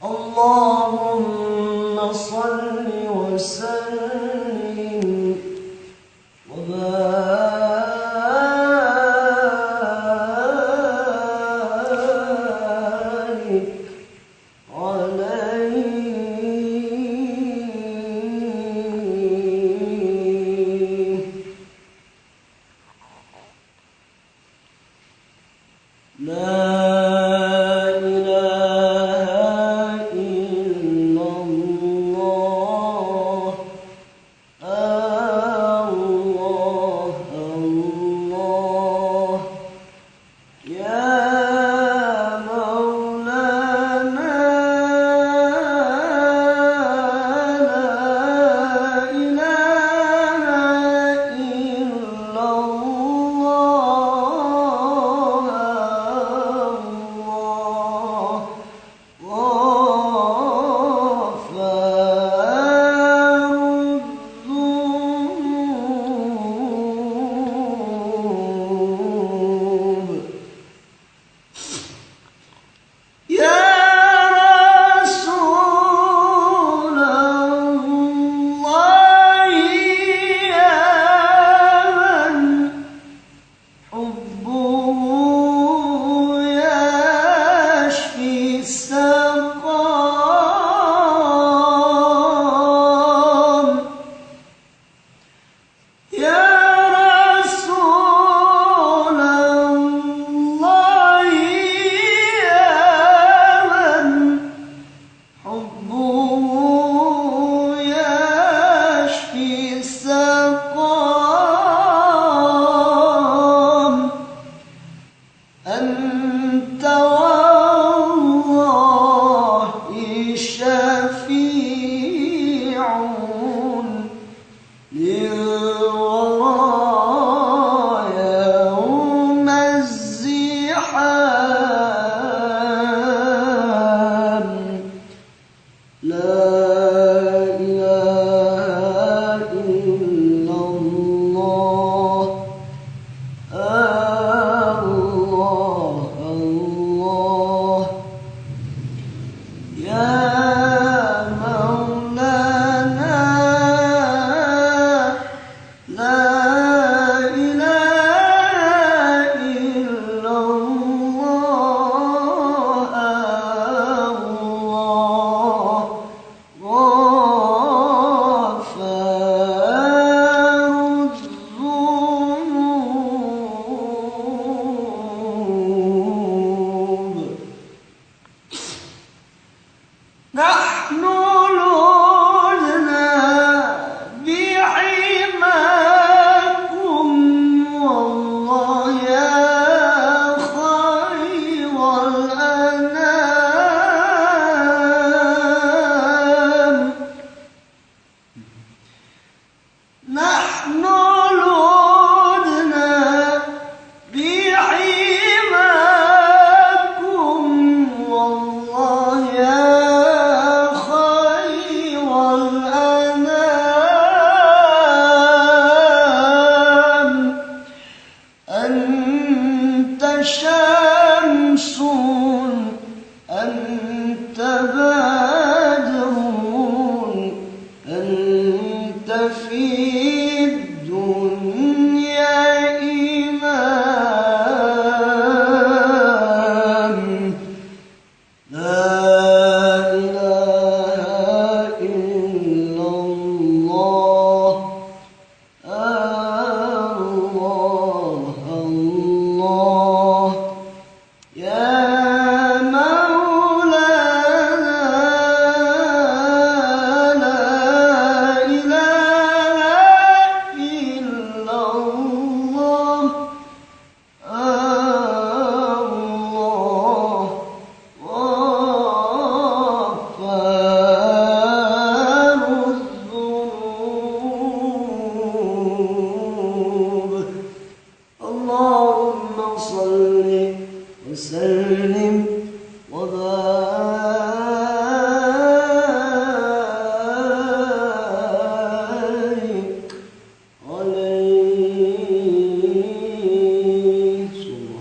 اللهم صل وسلم وبارك عليه. لا إله إلا الله. الله الله يا مولانا. لا إله إلا الله. غفار الذنوب. يا رسول الله يا من حبه يشفي السقام. يا رسول الله يا من حبه يشفي السقام. أنت والله شفيع للورى يوم الزحام. لا إله إلا الله. الله الله يا مولانا. لا إله إلا الله. الله غفار الذنوب. نحن لذنا بحماكم والله يا خير الأنام. نحن لذنا بحماكم والله يا خير الأنام. أنت شمس أنت بدر أنت في الدنيا إمام. لا إله إلا الله. الله الله يا مولانا. لا إله إلا الله. الله غفار الذنوب. اللهم صل وسلم